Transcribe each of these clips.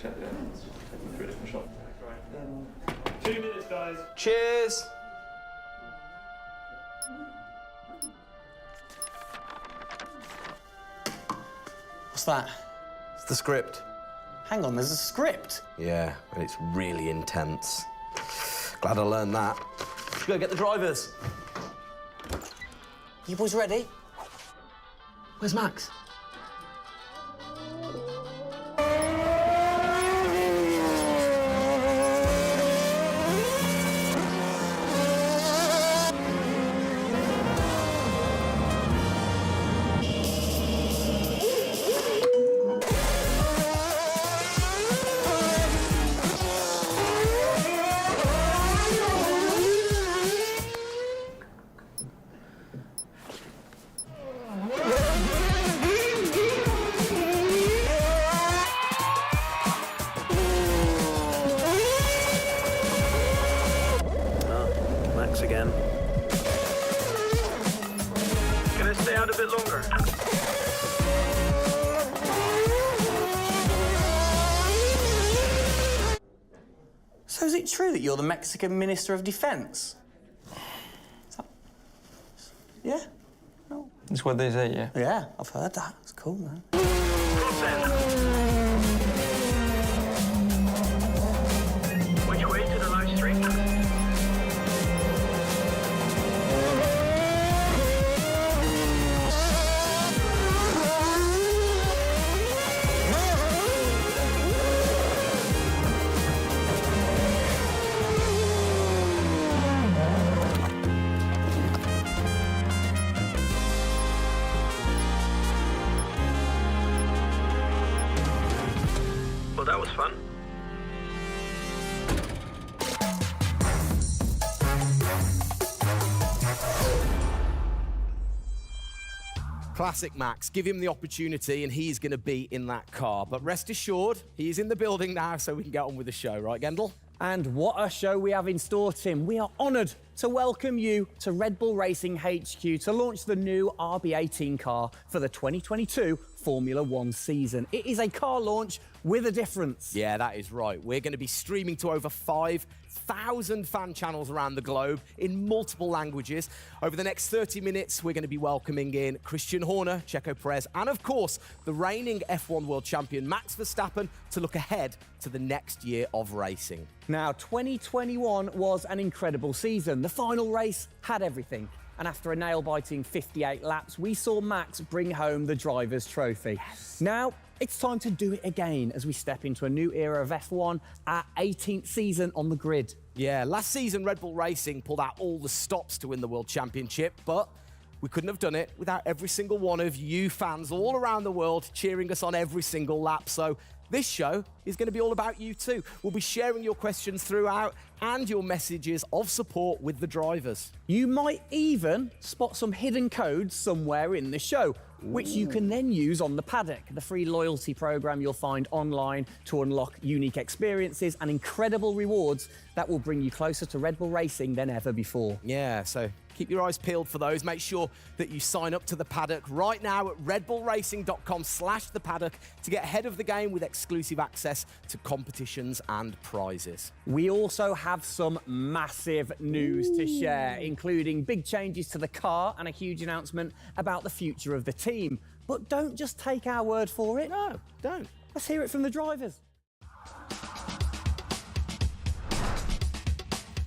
check the evidence. Take them through a different shop. 2 minutes, guys. Cheers. What's that? It's the script. Hang on, there's a script? Yeah, and it's really intense. Glad I learned that. Should go get the drivers. You boys ready? Where's Max? Again. Can I stay out a bit longer? So is it true that you're the Mexican Minister of Defense? Yeah? No. That's what they say, yeah. Yeah, I've heard that. It's cool, man. Which way to the live stream? Classic Max. Give him the opportunity and he's going to be in that car. But rest assured, he is in the building now, so we can get on with the show. Right, Gendel? And what a show we have in store, Tim. We are honoured to welcome you to Red Bull Racing HQ to launch the new Rb18 car for the 2022 Formula One season. It is a car launch with a difference. Yeah, that is right. We're going to be streaming to over 5,000 fan channels around the globe in multiple languages. Over the next 30 minutes, we're going to be welcoming in Christian Horner, Checo Perez, and of course, the reigning F1 world champion Max Verstappen to look ahead to the next year of racing. Now, 2021 was an incredible season. The final race had everything. And after a nail-biting 58 laps, we saw Max bring home the Drivers' Trophy. Yes. Now, it's time to do it again as we step into a new era of F1, our 18th season on the grid. Yeah, last season Red Bull Racing pulled out all the stops to win the World Championship, but we couldn't have done it without every single one of you fans all around the world cheering us on every single lap. So this show is going to be all about you too. We'll be sharing your questions throughout and your messages of support with the drivers. You might even spot some hidden codes somewhere in the show, which you can then use on the paddock, the free loyalty program you'll find online to unlock unique experiences and incredible rewards that will bring you closer to Red Bull Racing than ever before. Yeah, so keep your eyes peeled for those. Make sure that you sign up to the paddock right now at redbullracing.com/thepaddock to get ahead of the game with exclusive access to competitions and prizes. We also have some massive news to share, including big changes to the car and a huge announcement about the future of the team. But don't just take our word for it. No, don't. Let's hear it from the drivers.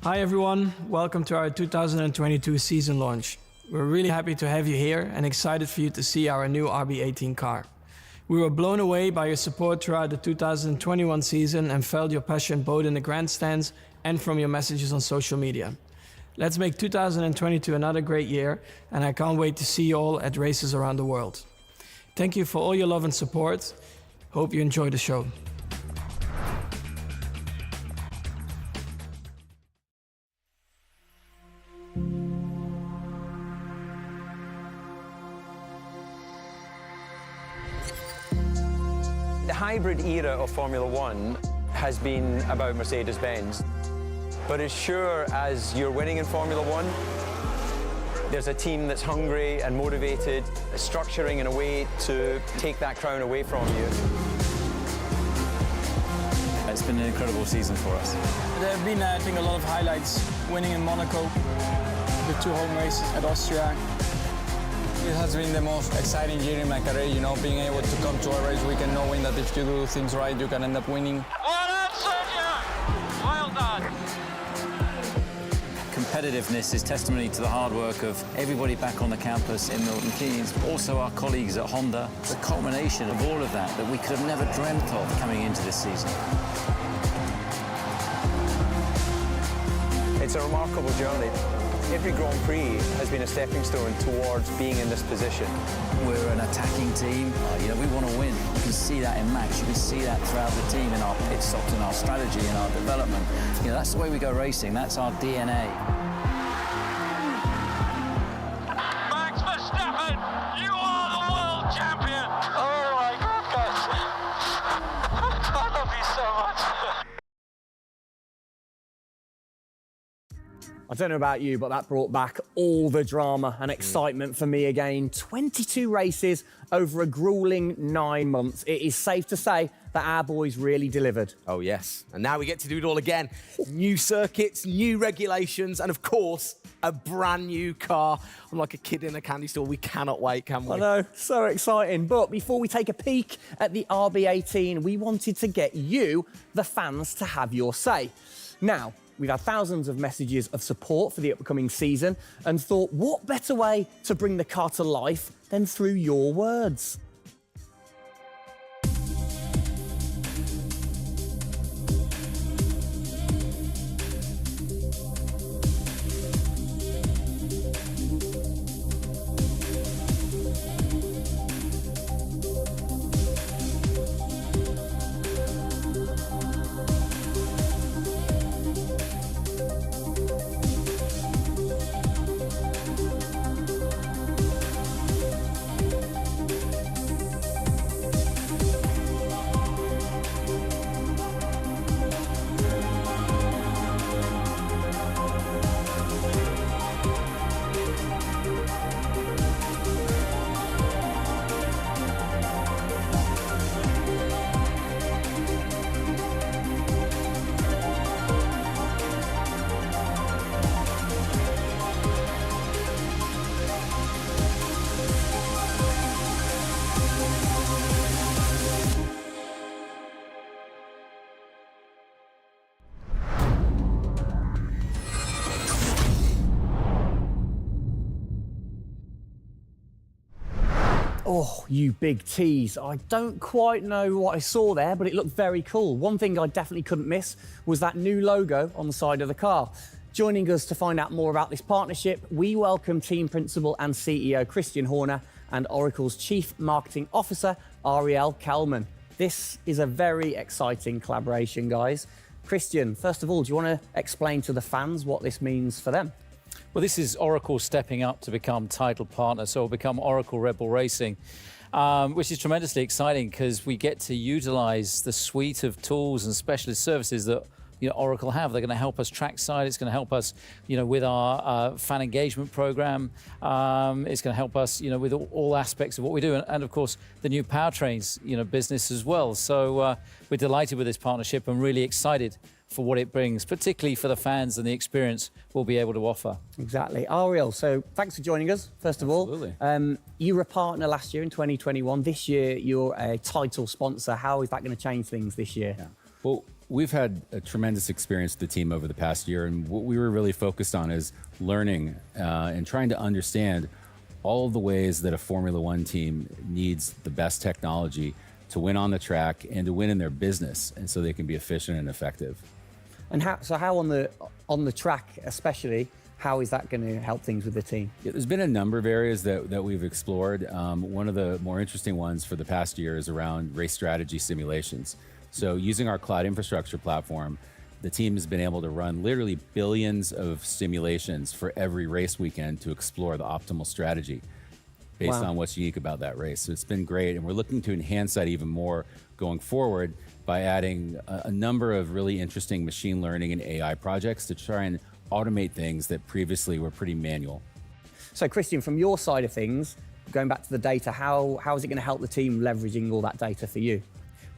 Hi everyone, welcome to our 2022 season launch. We're really happy to have you here and excited for you to see our new Rb18 car. We were blown away by your support throughout the 2021 season and felt your passion both in the grandstands and from your messages on social media. Let's make 2022 another great year, and I can't wait to see you all at races around the world. Thank you for all your love and support. Hope you enjoy the show. The hybrid era of Formula One has been about Mercedes-Benz. But as sure as you're winning in Formula One, there's a team that's hungry and motivated, structuring in a way to take that crown away from you. It's been an incredible season for us. There have been, I think, a lot of highlights. Winning in Monaco, the 2 home races at Austria. It has been the most exciting year in my career, you know, being able to come to a race weekend knowing that if you do things right, you can end up winning. Well done, Sergio! Well done! Competitiveness is testimony to the hard work of everybody back on the campus in Milton Keynes, also our colleagues at Honda. It's a culmination of all of that we could have never dreamt of coming into this season. It's a remarkable journey. Every Grand Prix has been a stepping stone towards being in this position. We're an attacking team. We want to win. You can see that in Max. You can see that throughout the team in our pit stops, in our strategy, in our development. That's the way we go racing. That's our DNA. Max Verstappen, you are the world champion! Oh my goodness! I love you so much! I don't know about you, but that brought back all the drama and excitement for me again. 22 races over a grueling 9 months. It is safe to say that our boys really delivered. Oh, yes. And now we get to do it all again. New circuits, new regulations, and of course, a brand new car. I'm like a kid in a candy store. We cannot wait, can we? I know, so exciting. But before we take a peek at the Rb18, we wanted to get you, the fans, to have your say. Now, we've had thousands of messages of support for the upcoming season and thought, what better way to bring the car to life than through your words? Oh, you big tease. I don't quite know what I saw there, but it looked very cool. One thing I definitely couldn't miss was that new logo on the side of the car. Joining us to find out more about this partnership, we welcome Team Principal and CEO Christian Horner and Oracle's Chief Marketing Officer, Ariel Kelman. This is a very exciting collaboration, guys. Christian, first of all, do you want to explain to the fans what this means for them? Well, this is Oracle stepping up to become title partner, so it'll become Oracle Red Bull Racing, which is tremendously exciting because we get to utilize the suite of tools and specialist services that Oracle have. They're going to help us trackside. It's going to help us, with our fan engagement program. It's going to help us, with all aspects of what we do, and of course the new powertrains, business as well. So we're delighted with this partnership and really excited for what it brings, particularly for the fans and the experience we'll be able to offer. Exactly. Ariel, so thanks for joining us, first of all. Absolutely. You were a partner last year in 2021. This year, you're a title sponsor. How is that going to change things this year? Yeah. Well, we've had a tremendous experience with the team over the past year, and what we were really focused on is learning and trying to understand all of the ways that a Formula One team needs the best technology to win on the track and to win in their business, and so they can be efficient and effective. And how on the track, especially, how is that going to help things with the team? Yeah, there's been a number of areas that we've explored. One of the more interesting ones for the past year is around race strategy simulations. So using our cloud infrastructure platform, the team has been able to run literally billions of simulations for every race weekend to explore the optimal strategy based on what's unique about that race. So it's been great, and we're looking to enhance that even more going forward by adding a number of really interesting machine learning and AI projects to try and automate things that previously were pretty manual. So Christian, from your side of things, going back to the data, how is it going to help the team leveraging all that data for you?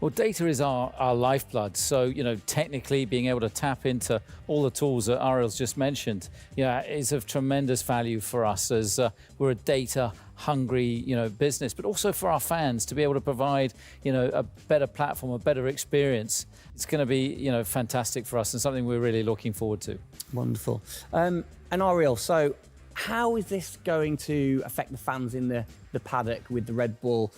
Well, data is our lifeblood. So, technically being able to tap into all the tools that Ariel's just mentioned, is of tremendous value for us as we're a data-hungry, business, but also for our fans to be able to provide, a better platform, a better experience. It's going to be, fantastic for us and something we're really looking forward to. Wonderful. And Ariel, so how is this going to affect the fans in the paddock with the Red Bull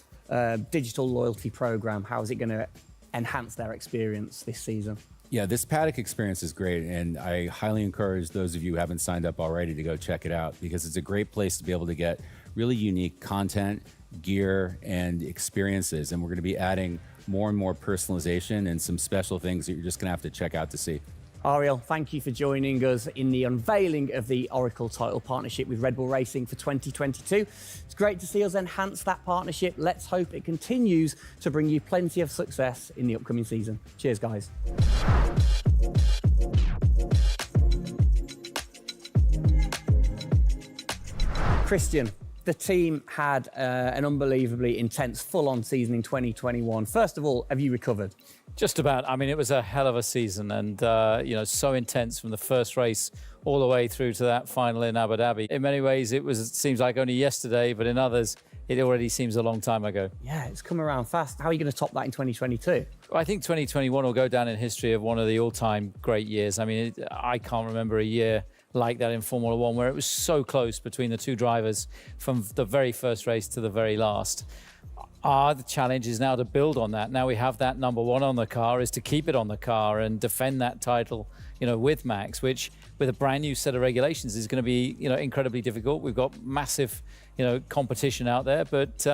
digital loyalty program? How is it going to enhance their experience this season? Yeah, this paddock experience is great, and I highly encourage those of you who haven't signed up already to go check it out, because it's a great place to be able to get really unique content, gear, and experiences. And we're going to be adding more and more personalization and some special things that you're just going to have to check out to see. Ariel, thank you for joining us in the unveiling of the Oracle title partnership with Red Bull Racing for 2022. It's great to see us enhance that partnership. Let's hope it continues to bring you plenty of success in the upcoming season. Cheers, guys. Christian, the team had an unbelievably intense, full-on season in 2021. First of all, have you recovered? Just about. I mean, it was a hell of a season, and so intense from the first race all the way through to that final in Abu Dhabi. In many ways, it seems like only yesterday, but in others, it already seems a long time ago. Yeah, it's come around fast. How are you going to top that in 2022? I think 2021 will go down in history of one of the all-time great years. I mean, I can't remember a year like that in Formula One, where it was so close between the two drivers from the very first race to the very last. The challenge is now to build on that. Now we have that number one on the car, is to keep it on the car and defend that title, with Max, which with a brand new set of regulations is going to be, incredibly difficult. We've got massive, competition out there, but,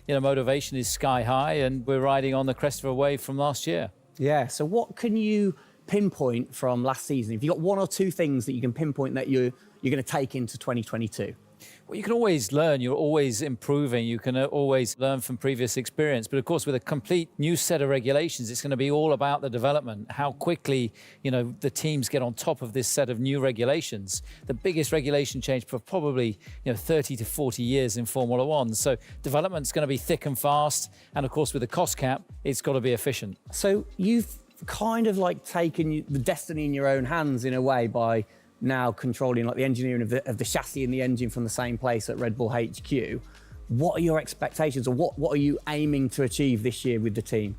motivation is sky high, and we're riding on the crest of a wave from last year. Yeah, so what can you pinpoint from last season? If you've got one or two things that you can pinpoint that you're going to take into 2022? Well, you can always learn. You're always improving. You can always learn from previous experience. But of course, with a complete new set of regulations, it's going to be all about the development, how quickly, the teams get on top of this set of new regulations. The biggest regulation change for probably, 30 to 40 years in Formula One. So development's going to be thick and fast. And of course, with the cost cap, it's got to be efficient. So you've kind of like taken the destiny in your own hands in a way by now controlling like the engineering of the chassis and the engine from the same place at Red Bull HQ. What are your expectations, or what are you aiming to achieve this year with the team?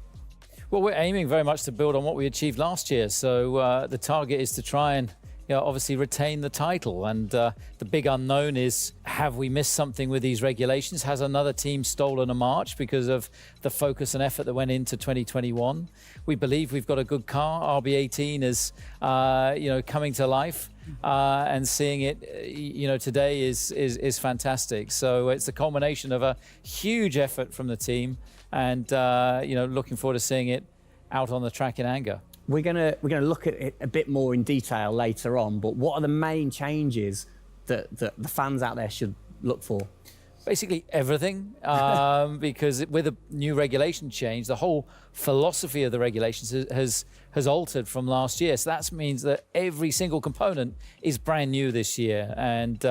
Well, we're aiming very much to build on what we achieved last year. So the target is to try and obviously retain the title. And the big unknown is, have we missed something with these regulations? Has another team stolen a march because of the focus and effort that went into 2021? We believe we've got a good car. RB18 is, coming to life. And seeing it, today is fantastic. So it's a culmination of a huge effort from the team, and looking forward to seeing it out on the track in anger. We're gonna look at it a bit more in detail later on, but what are the main changes that the fans out there should look for? Basically everything, because with a new regulation change, the whole philosophy of the regulations has altered from last year. So that means that every single component is brand new this year. And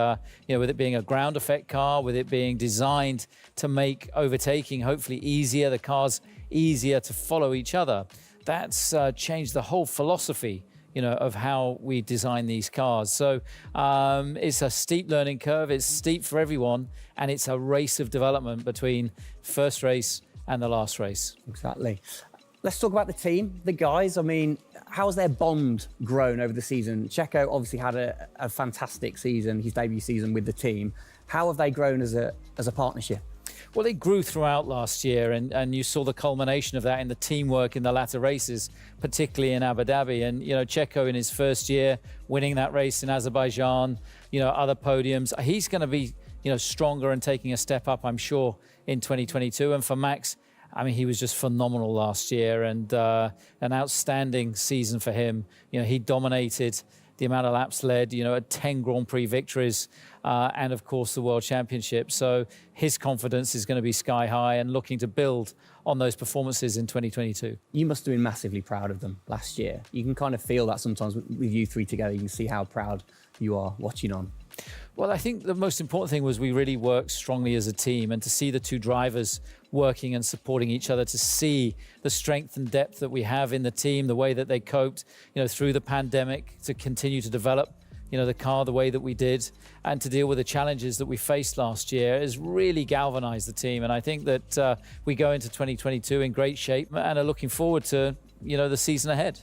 with it being a ground effect car, with it being designed to make overtaking hopefully easier, the cars easier to follow each other, that's changed the whole philosophy of how we design these cars. So it's a steep learning curve, it's steep for everyone, and it's a race of development between first race and the last race. Exactly. Let's talk about the team, the guys. I mean, how's their bond grown over the season? Checo obviously had a fantastic season, his debut season with the team. How have they grown as a partnership? Well, they grew throughout last year, and you saw the culmination of that in the teamwork in the latter races, particularly in Abu Dhabi. And, Checo in his first year, winning that race in Azerbaijan, other podiums. He's going to be, stronger and taking a step up, I'm sure, in 2022. And for Max, I mean, he was just phenomenal last year, and an outstanding season for him. He dominated the amount of laps led, 10 Grand Prix victories, and of course the World Championship. So his confidence is going to be sky high and looking to build on those performances in 2022. You must have been massively proud of them last year. You can kind of feel that sometimes with you three together. You can see how proud you are watching on. Well, I think the most important thing was we really worked strongly as a team, and to see the two drivers working and supporting each other, to see the strength and depth that we have in the team, the way that they coped, through the pandemic, to continue to develop, the car the way that we did, and to deal with the challenges that we faced last year has really galvanized the team. And I think that we go into 2022 in great shape and are looking forward to, the season ahead.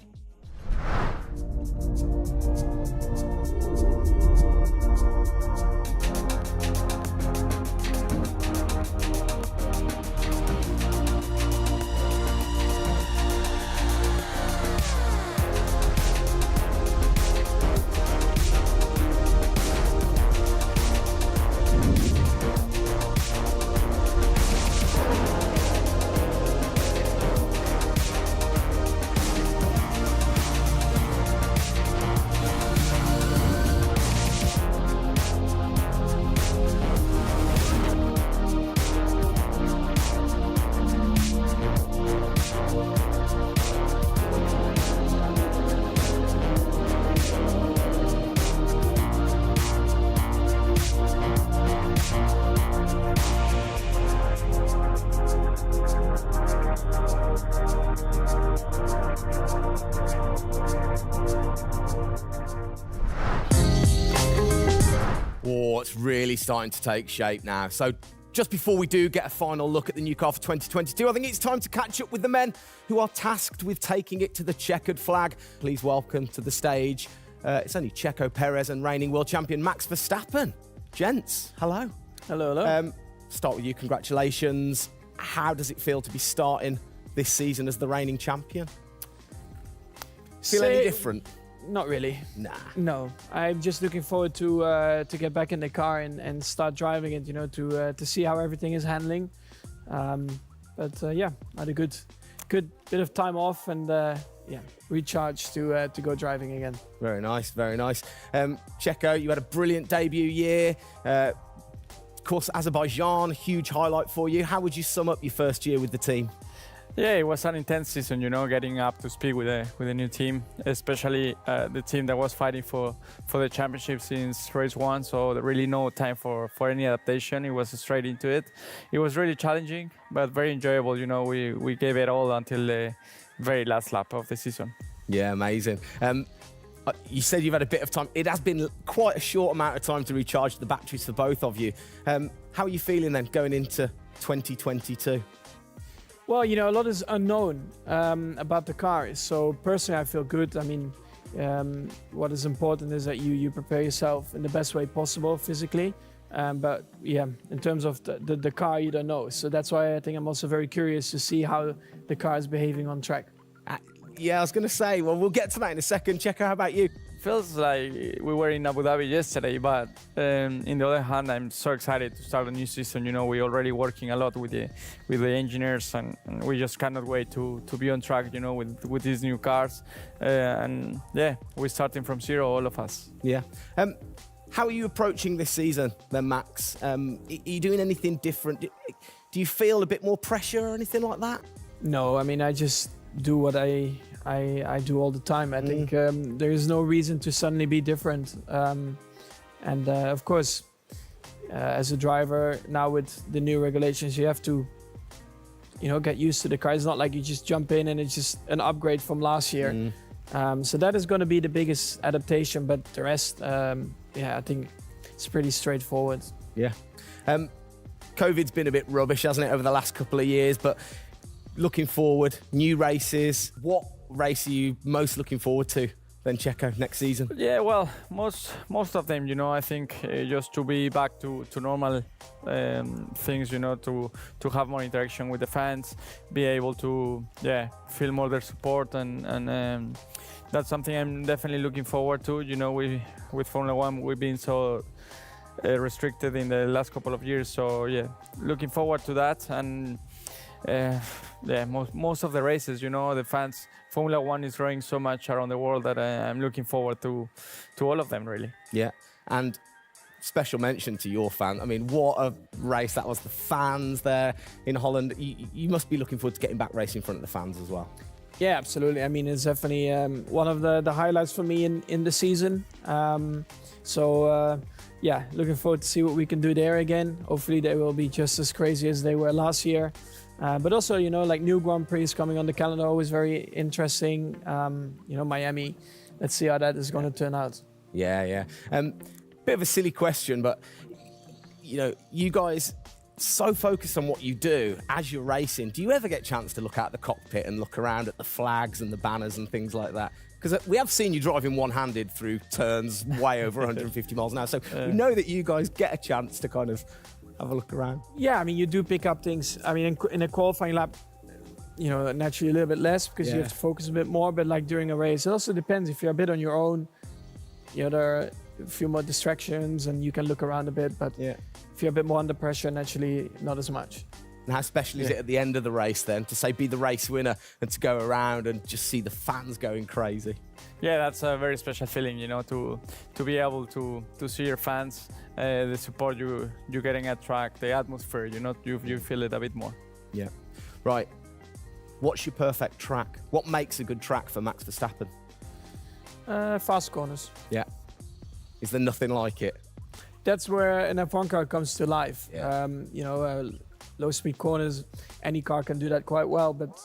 Oh, it's really starting to take shape now. So just before we do get a final look at the new car for 2022, I think it's time to catch up with the men who are tasked with taking it to the checkered flag. Please welcome to the stage, it's only Checo Perez and reigning world champion Max Verstappen. Gents, hello. Hello, hello. Start with you, congratulations. How does it feel to be starting this season as the reigning champion? Feel any different? Not really. Nah. No, I'm just looking forward to get back in the car and start driving it. To see how everything is handling. Yeah, I had a good bit of time off and recharge to go driving again. Very nice, very nice. Checo, you had a brilliant debut year. Of course, Azerbaijan, huge highlight for you. How would you sum up your first year with the team? Yeah, it was an intense season, getting up to speed with a new team, especially the team that was fighting for the championship since race one. So there really no time for any adaptation. It was straight into it. It was really challenging, but very enjoyable. We gave it all until the very last lap of the season. Yeah, amazing. You said you've had a bit of time. It has been quite a short amount of time to recharge the batteries for both of you. How are you feeling then going into 2022? Well, a lot is unknown about the car. So personally, I feel good. I mean, what is important is that you prepare yourself in the best way possible physically. But yeah, in terms of the car, you don't know. So that's why I think I'm also very curious to see how the car is behaving on track. Yeah, I was going to say, well, we'll get to that in a second. Checo, how about you? Feels like we were in Abu Dhabi yesterday, but in the other hand, I'm so excited to start a new season. You know, we're already working a lot with the engineers, and we just cannot wait to be on track. You know, with these new cars, and yeah, we're starting from zero, all of us. Yeah. How are you approaching this season, then, Max? Are you doing anything different? Do you feel a bit more pressure or anything like that? No, I mean, I just do what I do all the time. I think there is no reason to suddenly be different. And of course, as a driver, now with the new regulations, you have to, get used to the car. It's not like you just jump in and it's just an upgrade from last year. So that is going to be the biggest adaptation, but the rest, I think it's pretty straightforward. Yeah. COVID's been a bit rubbish, hasn't it, over the last couple of years, but looking forward, new races. What race are you most looking forward to then, Checo, next season? Yeah, well, most of them, I think just to be back to normal things, to have more interaction with the fans, be able to, feel more their support, and that's something I'm definitely looking forward to. With Formula One, we've been so restricted in the last couple of years, so yeah, looking forward to that. And most of the races, the fans, Formula One is growing so much around the world that I'm looking forward to all of them, really. Yeah, and special mention to your fan. I mean, what a race that was. The fans there in Holland. You must be looking forward to getting back racing in front of the fans as well. Yeah, absolutely. I mean, it's definitely one of the highlights for me in the season. Looking forward to see what we can do there again. Hopefully they will be just as crazy as they were last year. But also, like new Grand Prix coming on the calendar, always very interesting. Miami, let's see how that is going to turn out. Yeah. Bit of a silly question, but, you guys so focused on what you do as you're racing. Do you ever get a chance to look out the cockpit and look around at the flags and the banners and things like that? Because we have seen you driving one-handed through turns way over 150 miles an hour. So we know that you guys get a chance to kind of have a look around. Yeah, I mean, you do pick up things. I mean, in a qualifying lap, naturally a little bit less because you have to focus a bit more. But like during a race, it also depends. If you're a bit on your own, there are a few more distractions and you can look around a bit. But if you're a bit more under pressure, naturally not as much. And how special is it at the end of the race then to say be the race winner and to go around and just see the fans going crazy? Yeah, that's a very special feeling, to be able to see your fans, the support you're getting at track, the atmosphere, you feel it a bit more. Yeah. Right. What's your perfect track? What makes a good track for Max Verstappen? Fast corners. Yeah. Is there nothing like it? That's where an F1 car comes to life. Yeah. Low-speed corners, any car can do that quite well, but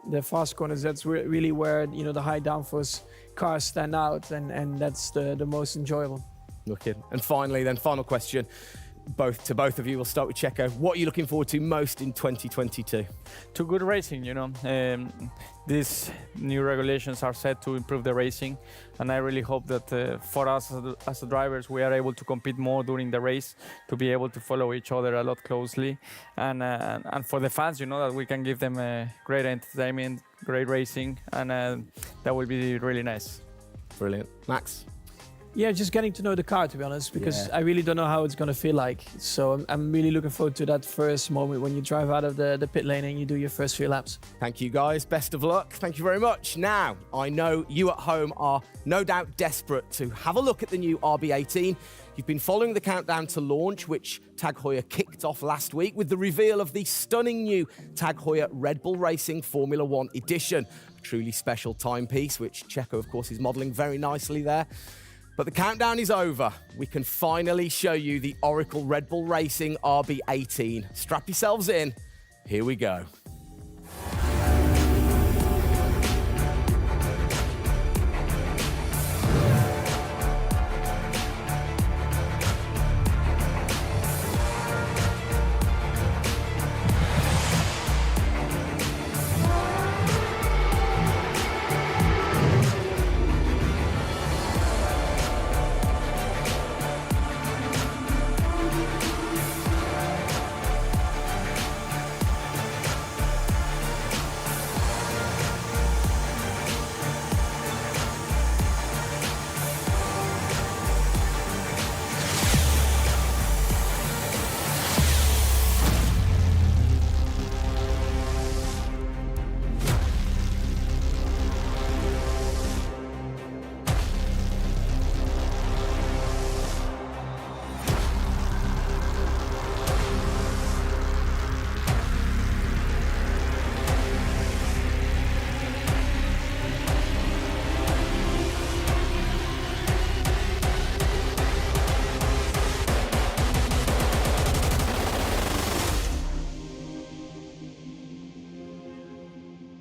the fast corners, that's really where, the high downforce cars stand out, and that's the most enjoyable. Wicked. And finally, then, final question, both of you. We'll start with Checo. What are you looking forward to most in 2022? To good racing, these new regulations are set to improve the racing, and I really hope that for us as drivers, we are able to compete more during the race, to be able to follow each other a lot closely, and for the fans, that we can give them great entertainment, great racing, and that will be really nice. Brilliant. Max? Yeah, just getting to know the car, to be honest, because I really don't know how it's going to feel like. So I'm really looking forward to that first moment when you drive out of the pit lane and you do your first few laps. Thank you, guys. Best of luck. Thank you very much. Now, I know you at home are no doubt desperate to have a look at the new Rb18. You've been following the countdown to launch, which Tag Heuer kicked off last week with the reveal of the stunning new Tag Heuer Red Bull Racing Formula One edition. A truly special timepiece, which Checo, of course, is modelling very nicely there. But the countdown is over. We can finally show you the Oracle Red Bull Racing Rb18. Strap yourselves in. Here we go.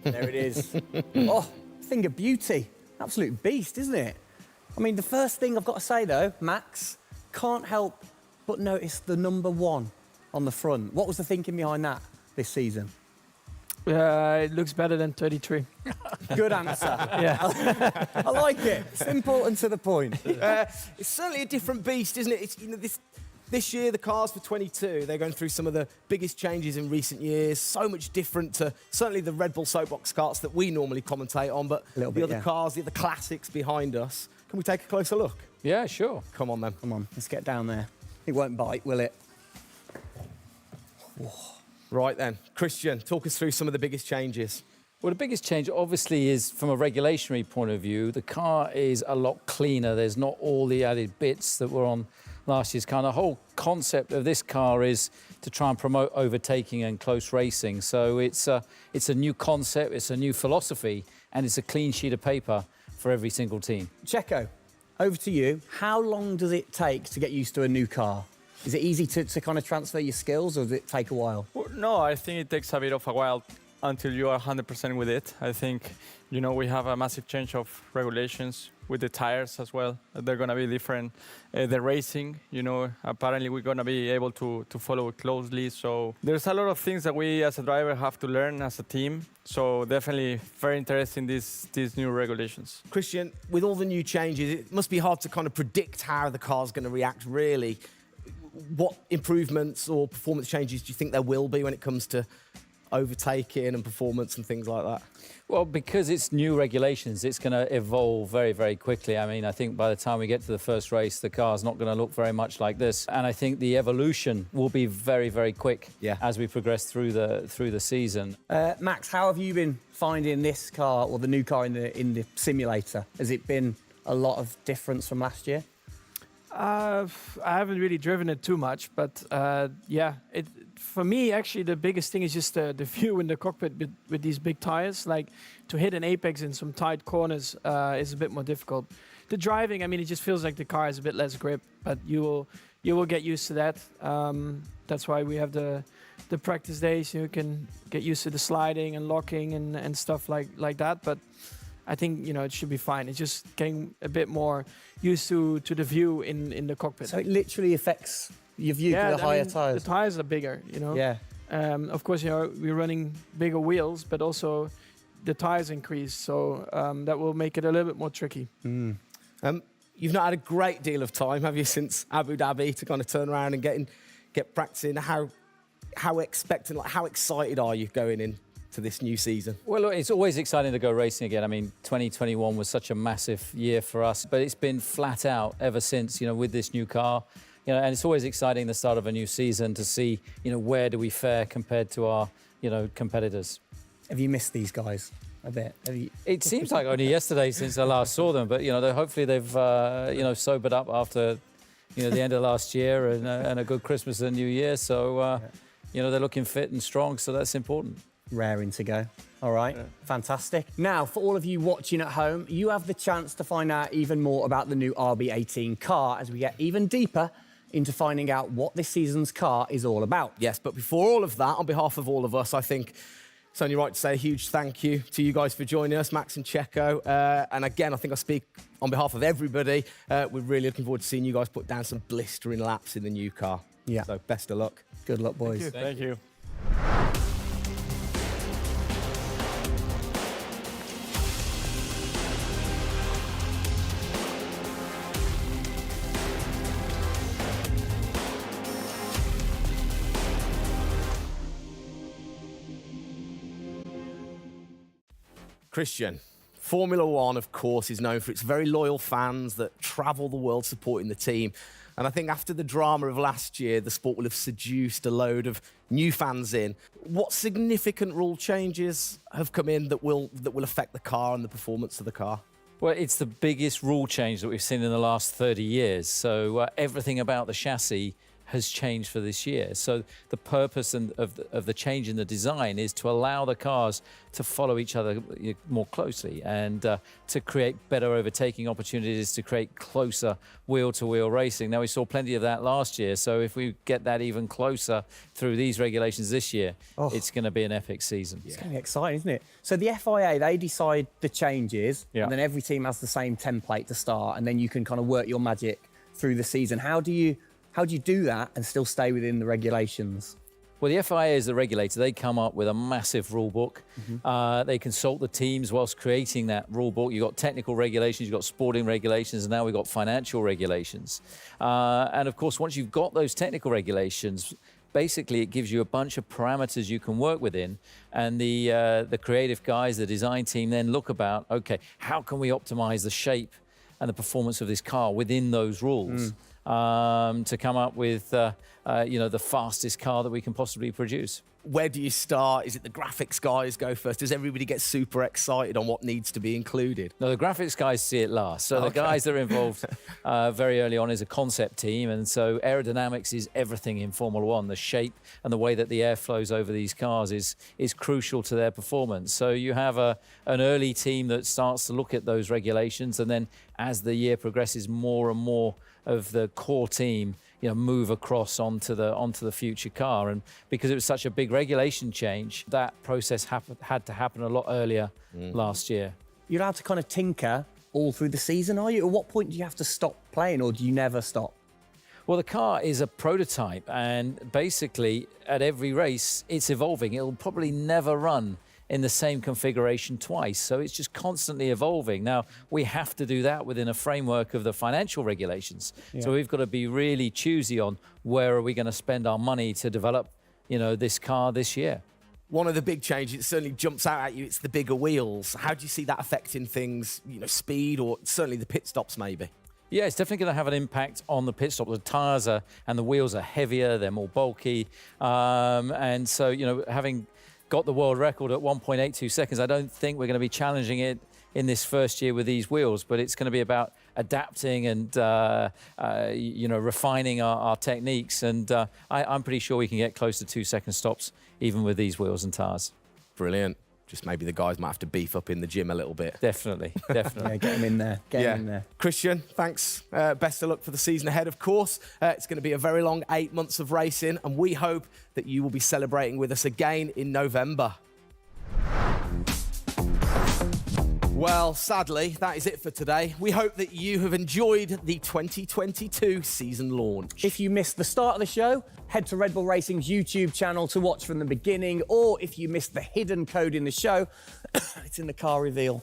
There it is. Oh, thing of beauty. Absolute beast, isn't it? I mean, the first thing I've got to say, though, Max, can't help but notice the number 1 on the front. What was the thinking behind that this season? It looks better than 33. Good answer. Yeah. I like it. Simple and to the point. It's certainly a different beast, isn't it? It's, you know, this year, the cars for 22, they're going through some of the biggest changes in recent years. So much different to certainly the Red Bull Soapbox karts that we normally commentate on, but the other cars, the other classics behind us. Can we take a closer look? Yeah, sure. Come on, then. Come on, let's get down there. It won't bite, will it? Right then. Christian, talk us through some of the biggest changes. Well, the biggest change, obviously, is from a regulatory point of view. The car is a lot cleaner. There's not all the added bits that were on last year's car. And the whole concept of this car is to try and promote overtaking and close racing. So it's a new concept, it's a new philosophy, and it's a clean sheet of paper for every single team. Checo, over to you. How long does it take to get used to a new car? Is it easy to kind of transfer your skills, or does it take a while? Well, no, I think it takes a bit of a while until you are 100% with it. I think, you know, we have a massive change of regulations with the tires as well. They're going to be different. The racing, you know, apparently we're going to be able to follow it closely. So there's a lot of things that we as a driver have to learn as a team. So definitely very interesting, these new regulations. Christian, with all the new changes, it must be hard to kind of predict how the car's going to react, really. What improvements or performance changes do you think there will be when it comes to overtaking and performance and things like that? Well, because it's new regulations, it's going to evolve very, very quickly. I mean, I think by the time we get to the first race, the car's not going to look very much like this. And I think the evolution will be very, very quick as we progress through the season. Max, how have you been finding this car, or the new car in the simulator? Has it been a lot of difference from last year? I haven't really driven it too much, but yeah, for me, actually, the biggest thing is just the view in the cockpit with these big tires. Like, to hit an apex in some tight corners is a bit more difficult. The driving, I mean, it just feels like the car has a bit less grip, but you will get used to that. That's why we have the practice days. You can get used to the sliding and locking and stuff like that. But I think, you know, it should be fine. It's just getting a bit more used to the view in the cockpit. So it literally affects your view to the higher tyres? The tyres are bigger, you know. Yeah. Of course, you know, we're running bigger wheels, but also the tyres increase. So that will make it a little bit more tricky. You've not had a great deal of time, have you, since Abu Dhabi to kind of turn around and get practicing? How expectant, like, how excited are you going in to this new season? Well, look, it's always exciting to go racing again. I mean, 2021 was such a massive year for us, but it's been flat out ever since, you know, with this new car. You know, and it's always exciting the start of a new season to see, you know, where do we fare compared to our, you know, competitors. Have you missed these guys a bit? It seems like only yesterday since I last saw them, but, you know, hopefully they've, you know, sobered up after, you know, the end of last year and a good Christmas and New Year. So, you know, they're looking fit and strong, so that's important. Raring to go. All right, fantastic. Now, for all of you watching at home, you have the chance to find out even more about the new Rb18 car as we get even deeper into finding out what this season's car is all about. Yes, but before all of that, on behalf of all of us, I think it's only right to say a huge thank you to you guys for joining us, Max and Checo. And again, I think I speak on behalf of everybody. We're really looking forward to seeing you guys put down some blistering laps in the new car. Yeah. So best of luck. Good luck, boys. Thank you. Christian, Formula One, of course, is known for its very loyal fans that travel the world supporting the team. And I think after the drama of last year, the sport will have seduced a load of new fans in. What significant rule changes have come in that will affect the car and the performance of the car? Well, it's the biggest rule change that we've seen in the last 30 years. So everything about the chassis has changed for this year. So the purpose of the change in the design is to allow the cars to follow each other more closely and to create better overtaking opportunities, to create closer wheel-to-wheel racing. Now, we saw plenty of that last year, so if we get that even closer through these regulations this year, it's going to be an epic season. It's going to be exciting, isn't it? So the FIA, they decide the changes, Yeah. and then every team has the same template to start, and then you can kind of work your magic through the season. How do you do that and still stay within the regulations? Well, the FIA is the regulator. They come up with a massive rule book. They consult the teams whilst creating that rule book. You've got technical regulations, you've got sporting regulations, and now we've got financial regulations. And of course, once you've got those technical regulations, basically it gives you a bunch of parameters you can work within. And the creative guys, the design team then look about, okay, how can we optimize the shape and the performance of this car within those rules? To come up with, the fastest car that we can possibly produce. Where do you start? Is it the graphics guys go first? Does everybody get super excited on what needs to be included? No, the graphics guys see it last. So the guys that are involved very early on is a concept team. And so aerodynamics is everything in Formula One. The shape and the way that the air flows over these cars is crucial to their performance. So you have an early team that starts to look at those regulations. And then as the year progresses, more and more of the core team move across onto the future car. And because it was such a big regulation change, that process had to happen a lot earlier last year. You're allowed to kind of tinker all through the season, are you? At what point do you have to stop playing, or do you never stop? Well, the car is a prototype, and basically at every race it's evolving. It'll probably never run in the same configuration twice, so it's just constantly evolving. Now, we have to do that within a framework of the financial regulations. So we've got to be really choosy on where are we going to spend our money to develop, this car this year. One of the big changes that certainly jumps out at you, it's the bigger wheels. How do you see that affecting things, speed, or certainly the pit stops maybe? Yeah, it's definitely going to have an impact on the pit stop. The tyres and the wheels are heavier, they're more bulky. And so, having got the world record at 1.82 seconds, I don't think we're going to be challenging it in this first year with these wheels, but it's going to be about adapting and, refining our techniques. And I'm pretty sure we can get close to 2-second stops, even with these wheels and tyres. Brilliant. Just maybe the guys might have to beef up in the gym a little bit. Definitely. Yeah, get them in there. Get them in there. Christian, thanks. Best of luck for the season ahead, of course. It's going to be a very long 8 months of racing, and we hope that you will be celebrating with us again in November. Well, sadly, that is it for today. We hope that you have enjoyed the 2022 season launch. If you missed the start of the show, head to Red Bull Racing's YouTube channel to watch from the beginning, or if you missed the hidden code in the show, it's in the car reveal.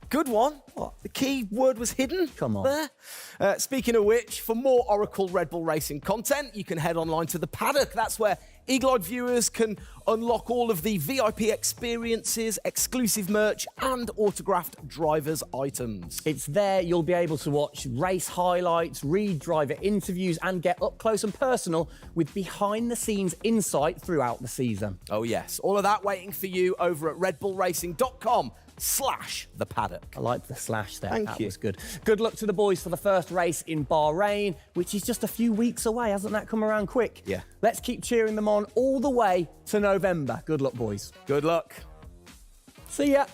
Good one. What? The key word was hidden? Come on. There. Speaking of which, for more Oracle Red Bull Racing content, you can head online to the paddock. That's where Eagle-eyed viewers can unlock all of the VIP experiences, exclusive merch, and autographed drivers' items. It's there you'll be able to watch race highlights, read driver interviews, and get up close and personal with behind-the-scenes insight throughout the season. Oh, yes. All of that waiting for you over at redbullracing.com/the paddock. I like the slash there. Thank that you. was good. Good luck to the boys for the first race in Bahrain, which is just a few weeks away. Hasn't that come around quick? Yeah. Let's keep cheering them on all the way to November. Good luck, boys. Good luck. See ya.